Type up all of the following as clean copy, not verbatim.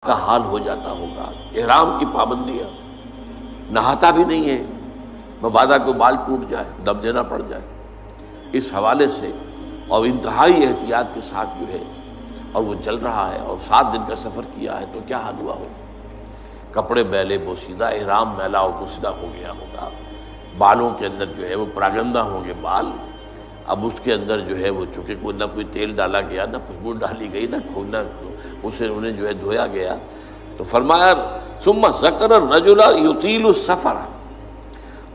کا حال ہو جاتا ہوگا، احرام کی پابندیاں، نہاتا بھی نہیں ہے، مبادا کو بال ٹوٹ جائے، دم دینا پڑ جائے، اس حوالے سے اور انتہائی احتیاط کے ساتھ جو ہے، اور وہ چل رہا ہے اور 7 دن کا سفر کیا ہے تو کیا حال ہوا ہوگا؟ کپڑے میلے بوسیدہ، احرام میلا اور بوسیدہ ہو گیا ہوگا، بالوں کے اندر جو ہے وہ پراگندہ ہوں گے بال، اب اس کے اندر جو ہے وہ چونکہ کوئی نہ کوئی تیل ڈالا گیا، نہ خوشبو ڈالی گئی، نہ اسے انہیں جو ہے دھویا گیا، تو فرمایا ثم ذکر الرجل یطیل السفر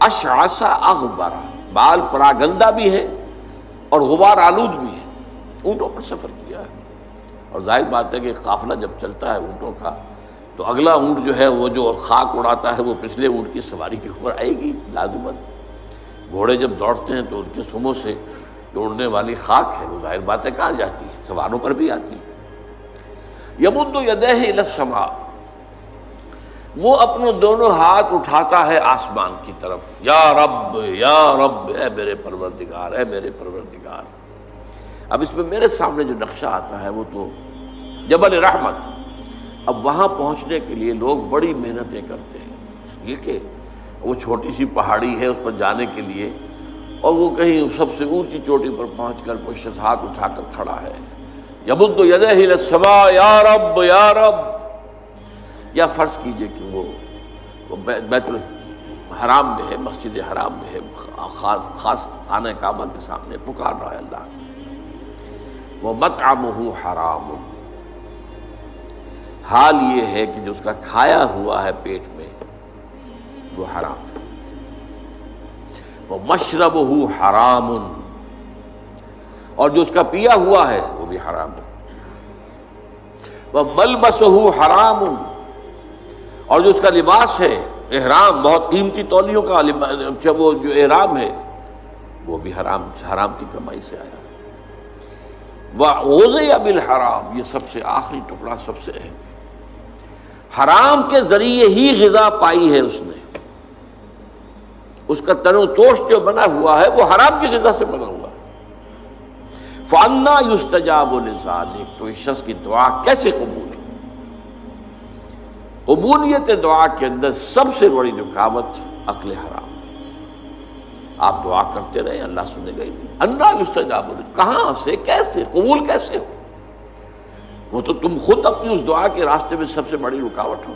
اشعث اغبر، بال پراگندہ بھی ہے اور غبار آلود بھی ہے، اونٹوں پر سفر کیا ہے، اور ظاہر بات ہے کہ قافلہ جب چلتا ہے اونٹوں کا تو اگلا اونٹ جو ہے وہ جو خاک اڑاتا ہے وہ پچھلے اونٹ کی سواری کے اوپر آئے گی لازمت۔ گھوڑے جب دوڑتے ہیں تو ان کے سموں سے جو اڑنے والی خاک ہے وہ ظاہر بات ہے کہاں جاتی ہے، سواروں پر بھی آتی ہے۔ یمد یدیہ الی السماء، وہ اپنے دونوں ہاتھ اٹھاتا ہے آسمان کی طرف، یا رب یا رب، اے میرے پروردگار اے میرے پروردگار۔ اب اس میں میرے سامنے جو نقشہ آتا ہے وہ تو جبل رحمت، اب وہاں پہنچنے کے لیے لوگ بڑی محنتیں کرتے ہیں، یہ کہ وہ چھوٹی سی پہاڑی ہے، اس پر جانے کے لیے، اور وہ کہیں سب سے اونچی چوٹی پر پہنچ کر پشت ہاتھ اٹھا کر کھڑا ہے، یمد یدیہ الی السماء یا رب یا رب۔ یا فرض کیجئے کہ وہ بیت الحرام میں ہے، مسجد حرام میں ہے، خاص خانہ کعبہ کے سامنے پکار رہا ہے اللہ، وَمَطْعَمُهُ حرام، حال یہ ہے کہ جو اس کا کھایا ہوا ہے پیٹ میں وہ حرام ہے، وَمَشْرَبُهُ حرام، اور جو اس کا پیا ہوا ہے وہ بھی حرام ہے، وَمَلْبَسُهُ حرام، اور جو اس کا لباس ہے احرام، بہت قیمتی تولیوں کا وہ جو احرام ہے وہ بھی حرام کی کمائی سے آیا۔ وَغُذِيَ بِالْحَرَامِ، یہ سب سے آخری ٹکڑا سب سے اہم ہے، حرام کے ذریعے ہی غذا پائی ہے اس نے، اس کا تن و توش جو بنا ہوا ہے وہ حرام کی غذا سے بنا ہوا ہے۔ فَأَنَّىٰ يُسْتَجَابُ لِذَٰلِكَ، تو اس شخص کی دعا کیسے قبول ہے؟ قبولیت دعا کے اندر سب سے بڑی رکاوٹ عقل حرام، آپ دعا کرتے رہے اللہ سنے گا ہی نہیں۔ اَنَّىٰ يُسْتَجَابُ لِذَٰلِكَ، کہاں سے، کیسے، قبول کیسے ہو؟ وہ تو تم خود اپنی اس دعا کے راستے میں سب سے بڑی رکاوٹ ہو۔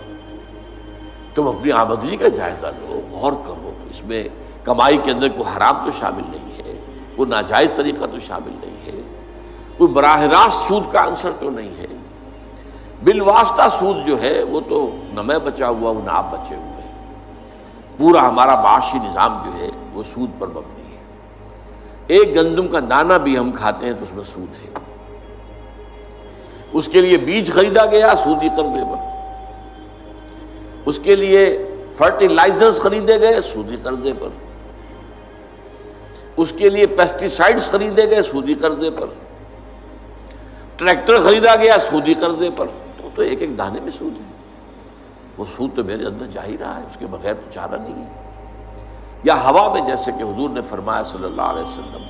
تم اپنی آمدنی کا جائزہ لو، غور کرو، اس میں کمائی کے اندر کوئی حرام تو شامل نہیں ہے، کوئی ناجائز طریقہ تو شامل نہیں ہے، کوئی براہ راست سود کا عنصر تو نہیں ہے، بالواسطہ سود جو ہے وہ تو نہ میں بچا ہوا ہوں نہ آپ بچے ہوئے ہیں، پورا ہمارا معاشی نظام جو ہے وہ سود پر مبنی ہے۔ ایک گندم کا دانہ بھی ہم کھاتے ہیں تو اس میں سود ہے، اس کے لیے بیج خریدا گیا سودی قرضے پر، اس کے لیے فرٹیلائزرز خریدے گئے سودی قرضے پر، اس کے لیے پیسٹی سائڈز خریدے گئے سودی قرضے پر، ٹریکٹر خریدا گیا سودی قرضے پر، تو ایک ایک دانے میں سود ہے، وہ سود تو میرے اندر جا ہی رہا ہے، اس کے بغیر تو چارہ نہیں ہے۔ یا ہوا میں، جیسے کہ حضور نے فرمایا صلی اللہ علیہ وسلم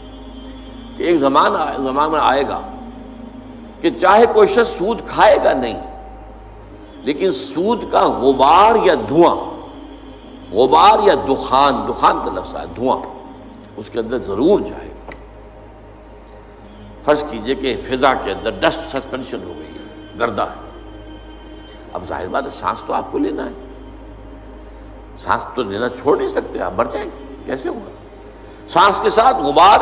کہ ایک زمانہ آئے گا کہ چاہے کوئی شخص سود کھائے گا نہیں، لیکن سود کا غبار یا دھواں، غبار یا دخان کا لفظ ہے دھواں، اس کے اندر ضرور جائے گا۔ فرض کیجئے کہ فضا کے اندر ڈسٹ سسپینشن ہو گئی ہے، گردہ ہے، اب ظاہر بات ہے سانس تو آپ کو لینا ہے، سانس تو لینا چھوڑ نہیں سکتے، آپ مر جائیں گے، کیسے ہوگا؟ سانس کے ساتھ غبار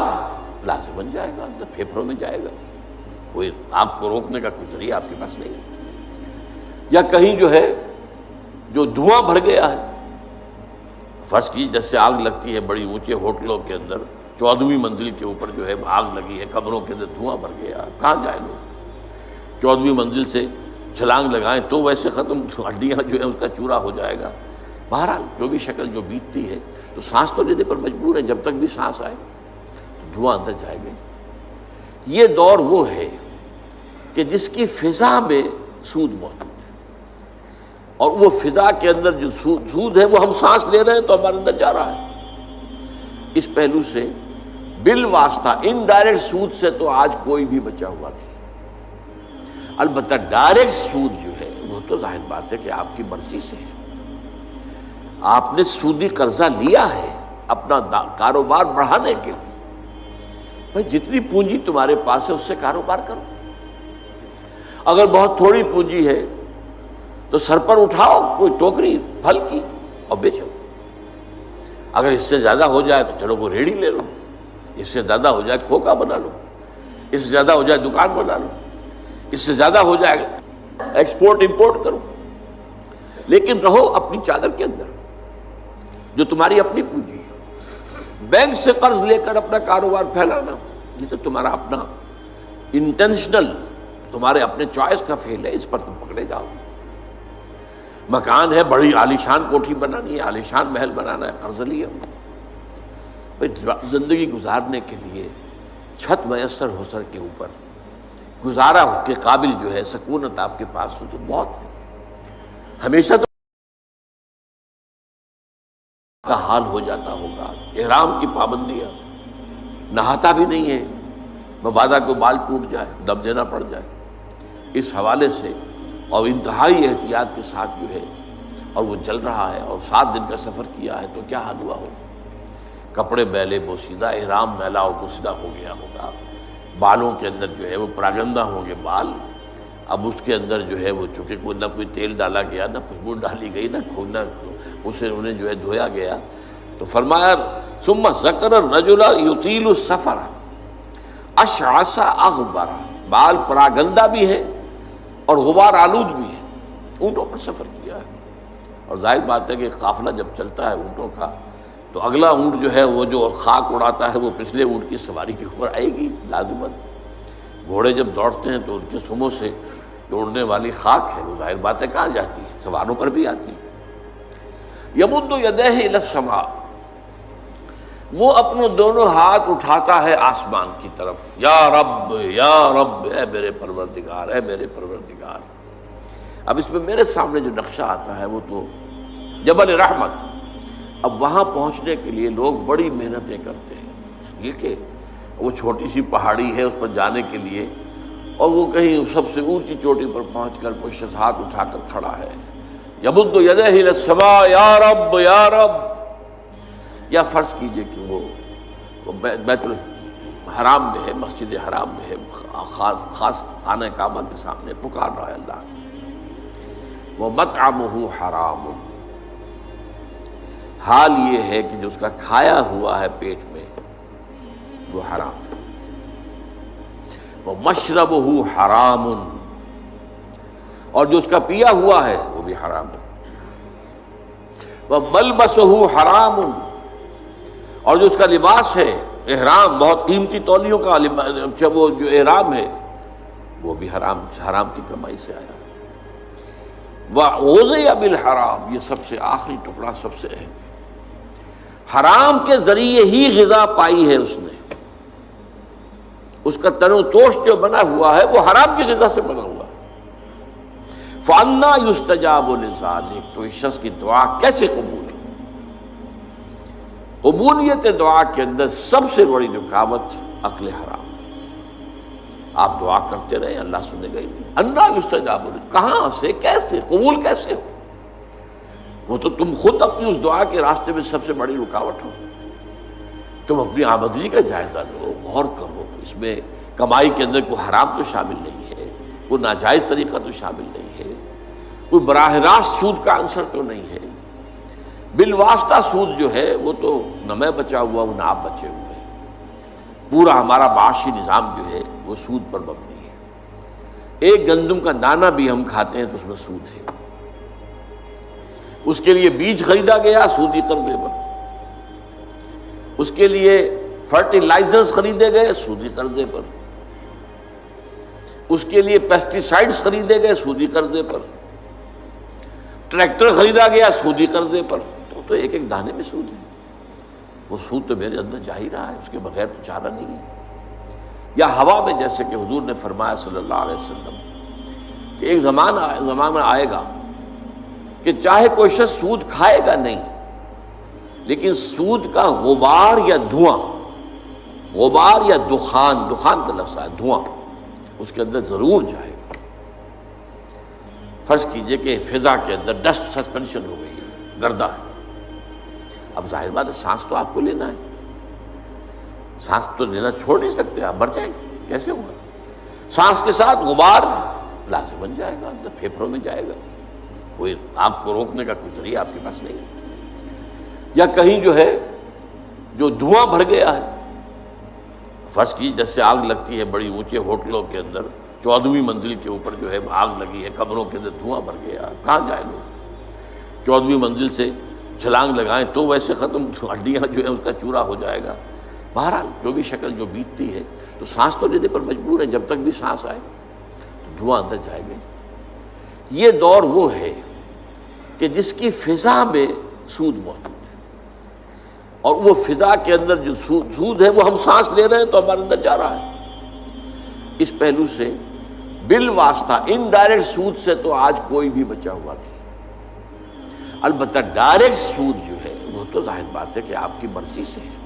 لازم بن جائے گا، اندر پھیپھڑوں میں جائے گا، کوئی آپ کو روکنے کا کوئی ذریعہ آپ کے پاس نہیں ہے۔ یا کہیں جو ہے جو دھواں بھر گیا ہے، فرض کی جیسے آگ لگتی ہے بڑی اونچے ہوٹلوں کے اندر، 14ویں منزل کے اوپر جو ہے آگ لگی ہے، کمروں کے اندر دھواں بھر گیا، کہاں جائے لوگ؟ 14ویں منزل سے چھلانگ لگائیں تو ویسے ختم، ہڈیاں جو ہے اس کا چورا ہو جائے گا۔ بہرحال جو بھی شکل جو بیتتی ہے تو سانس تو لینے پر مجبور ہے، جب تک بھی سانس آئے تو دھواں اندر جائے گا۔ یہ دور وہ ہے کہ جس کی فضا میں سود موجود ہے، اور وہ فضا کے اندر جو سود ہے وہ ہم سانس لے رہے ہیں تو ہمارے اندر جا رہا ہے۔ اس پہلو سے بالواسطہ انڈائریکٹ سود سے تو آج کوئی بھی بچا ہوا نہیں، البتہ ڈائریکٹ سود جو ہے وہ تو ظاہر بات ہے کہ آپ کی مرضی سے ہے. آپ نے سودی قرضہ لیا ہے اپنا کاروبار بڑھانے کے لیے. بھائی جتنی پونجی تمہارے پاس ہے اس سے کاروبار کرو. اگر بہت تھوڑی پونجی ہے تو سر پر اٹھاؤ کوئی ٹوکری پھل کی اور بیچو. اگر اس سے زیادہ ہو جائے تو چلو کوئی ریڑھی لے لو، اس سے زیادہ ہو جائے کھوکا بنا لو، اس سے زیادہ ہو جائے دکان بنا لو، اس سے زیادہ ہو جائے ایکسپورٹ امپورٹ کرو. لیکن رہو اپنی چادر کے اندر جو تمہاری اپنی پونجی ہے. بینک سے قرض لے کر اپنا کاروبار پھیلانا یہ تو تمہارا اپنا انٹینشنل تمہارے اپنے چوائس کا فیل ہے، اس پر تم پکڑے جاؤ. مکان ہے، بڑی عالیشان کوٹھی بنانی ہے، عالیشان محل بنانا ہے، قرض لیا. زندگی گزارنے کے لیے چھت میسر ہو سر کے اوپر گزارا کے قابل جو ہے سکونت آپ کے پاس ہو تو بہت ہے. ہمیشہ تو کا حال ہو جاتا ہوگا. احرام کی پابندیاں، نہاتا بھی نہیں ہے، مبادا کو بال ٹوٹ جائے، دم دینا پڑ جائے. اس حوالے سے اور انتہائی احتیاط کے ساتھ جو ہے اور وہ چل رہا ہے اور 7 دن کا سفر کیا ہے تو کیا حال ہوا ہو. کپڑے میلے بوسیدہ، احرام میلا و بوسیدہ ہو گیا ہوگا. بالوں کے اندر جو ہے وہ پراگندہ ہوں گے بال. اب اس کے اندر جو ہے وہ چونکہ کوئی نہ کوئی تیل ڈالا گیا، نہ خوشبو ڈالی گئی، نہ اسے انہیں جو ہے دھویا گیا. تو فرمایا ثم ذکر الرجل یطیل السفر اشعث اغبر. بال پراگندہ بھی ہے اور غبار آلود بھی ہے. اونٹوں پر سفر کیا ہے اور ظاہر بات ہے کہ قافلہ جب چلتا ہے اونٹوں کا تو اگلا اونٹ جو ہے وہ جو خاک اڑاتا ہے وہ پچھلے اونٹ کی سواری کے اوپر آئے گی لازماً. گھوڑے جب دوڑتے ہیں تو ان کے سموں سے دوڑنے والی خاک ہے وہ ظاہر بات ہے کہاں جاتی ہے، سواروں پر بھی آتی ہے. یمد یدیہ الی السماء، وہ اپنے دونوں ہاتھ اٹھاتا ہے آسمان کی طرف. یا رب یا رب، اے میرے پروردگار اے میرے پروردگار. اب اس میں میرے سامنے جو نقشہ آتا ہے وہ تو جبل رحمت. اب وہاں پہنچنے کے لیے لوگ بڑی محنتیں کرتے ہیں. یہ کہ وہ چھوٹی سی پہاڑی ہے اس پر جانے کے لیے اور وہ کہیں سب سے اونچی چوٹی پر پہنچ کر پشت ہاتھ اٹھا کر کھڑا ہے. یمد یدیہ الی السماء یا رب یا رب. یا فرض کیجئے کہ وہ بیت الحرام میں ہے، مسجد حرام میں ہے، خاص خانہ کعبہ کے سامنے پکار رہا ہے اللہ. وَمَطْعَمُهُ حَرَامٌ، حال یہ ہے کہ جو اس کا کھایا ہوا ہے پیٹ میں وہ حرام ہے. وَمَشْرَبُهُ حَرَامٌ، اور جو اس کا پیا ہوا ہے وہ بھی حرام ہے. وَمَلْبَسُهُ حَرَامٌ، اور جو اس کا لباس ہے احرام بہت قیمتی تولیوں کا وہ جو احرام ہے وہ بھی حرام کی کمائی سے آیا. وَغُذِيَ بِالْحَرَامِ، یہ سب سے آخری ٹکڑا سب سے اہم ہے. حرام کے ذریعے ہی غذا پائی ہے اس نے. اس کا تن و توش جو بنا ہوا ہے وہ حرام کی غذا سے بنا ہوا ہے. فَأَنَّىٰ يُسْتَجَابُ لِذَٰلِكَ، تو اس شخص کی دعا کیسے قبول ہو؟ قبولیت دعا کے اندر سب سے بڑی رکاوٹ عقل حرام. آپ دعا کرتے رہے اللہ سنے گا ہی نہیں. انا یستجاب، کہاں سے کیسے قبول کیسے ہو؟ وہ تو تم خود اپنی اس دعا کے راستے میں سب سے بڑی رکاوٹ ہو. تم اپنی آمدنی کا جائزہ لو، غور کرو. اس میں کمائی کے اندر کوئی حرام تو شامل نہیں ہے، کوئی ناجائز طریقہ تو شامل نہیں ہے، کوئی براہ راست سود کا عنصر تو نہیں ہے. بالواسطہ سود جو ہے وہ تو نہ میں بچا ہوا ہوں نہ آپ بچے ہوئے. پورا ہمارا معاشی نظام جو ہے وہ سود پر مبنی ہے. ایک گندم کا دانہ بھی ہم کھاتے ہیں تو اس میں سود ہے. اس کے لیے بیج خریدا گیا سودی قرضے پر، اس کے لیے فرٹیلائزرز خریدے گئے سودی قرضے پر، اس کے لیے پیسٹی سائڈز خریدے گئے سودی قرضے پر، ٹریکٹر خریدا گیا سودی قرضے پر. تو ایک ایک دانے میں سود ہے. وہ سود تو میرے اندر جا ہی رہا ہے، اس کے بغیر تو چارہ نہیں ہے. یا ہوا میں، جیسے کہ حضور نے فرمایا صلی اللہ علیہ وسلم کہ ایک زمانہ آئے گا کہ چاہے کوئی شخص سود کھائے گا نہیں لیکن سود کا غبار یا دھواں، غبار یا دخان کا لفظ ہے دھواں، اس کے اندر ضرور جائے گا. فرض کیجئے کہ فضا کے اندر ڈسٹ سسپینشن ہو گئی ہے، گردہ ہے، اب ظاہر بات ہے سانس تو آپ کو لینا ہے، سانس تو لینا چھوڑ نہیں سکتے، آپ مر جائیں گے، کیسے ہوگا؟ سانس کے ساتھ غبار لازم بن جائے گا، اندر پھیپھڑوں میں جائے گا، کوئی آپ کو روکنے کا کوئی ذریعہ آپ کے پاس نہیں ہے۔ یا کہیں جو ہے جو دھواں بھر گیا ہے، فرض کی جیسے آگ لگتی ہے بڑی اونچے ہوٹلوں کے اندر، 14ویں منزل کے اوپر جو ہے آگ لگی ہے، کمروں کے اندر دھواں بھر گیا، کہاں جائے لوگ؟ 14ویں منزل سے چھلانگ لگائیں تو ویسے ختم، ہڈیاں جو ہے اس کا چورا ہو جائے گا۔ بہرحال جو بھی شکل جو بیتتی ہے، تو سانس تو لینے پر مجبور ہے، جب تک بھی سانس آئے تو دھواں اندر جائے گا۔ یہ دور وہ ہے کہ جس کی فضا میں سود موجود ہے، اور وہ فضا کے اندر جو سود ہے وہ ہم سانس لے رہے ہیں تو ہمارے اندر جا رہا ہے۔ اس پہلو سے بالواسطہ انڈائریکٹ سود سے تو آج کوئی بھی بچا ہوا نہیں، البتہ ڈائریکٹ سود جو ہے وہ تو ظاہر بات ہے کہ آپ کی مرضی سے ہے،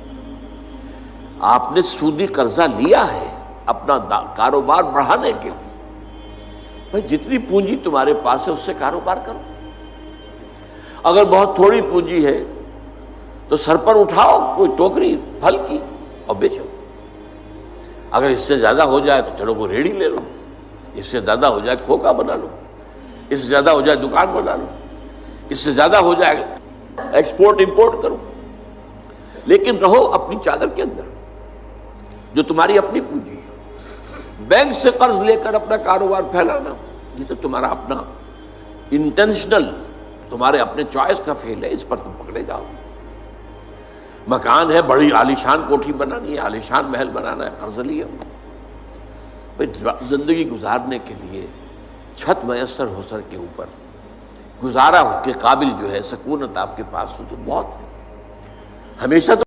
آپ نے سودی قرضہ لیا ہے اپنا کاروبار بڑھانے کے لیے، بھائی جتنی پونجی تمہارے پاس ہے اس سے کاروبار کرو، اگر بہت تھوڑی پونجی ہے تو سر پر اٹھاؤ کوئی ٹوکری پھل کی اور بیچو، اگر اس سے زیادہ ہو جائے تو چلو وہ ریڑھی لے لو، اس سے زیادہ ہو جائے کھوکا بنا لو، اس سے زیادہ ہو جائے دکان بنا لو، اس سے زیادہ ہو جائے ایکسپورٹ امپورٹ کرو، لیکن رہو اپنی چادر کے اندر جو تمہاری اپنی پونجی ہے۔ بینک سے قرض لے کر اپنا کاروبار پھیلانا یہ تو تمہارا اپنا انٹینشنل، تمہارے اپنے چوائس کا فیل ہے، اس پر تم پکڑے جاؤ۔ مکان ہے، بڑی عالیشان کوٹھی بنانی ہے، عالیشان محل بنانا ہے، قرض لیا، زندگی گزارنے کے لیے چھت میسر ہو سر کے اوپر، گزارا کے قابل جو ہے سکونت آپ کے پاس ہو تو بہت ہے۔ ہمیشہ تو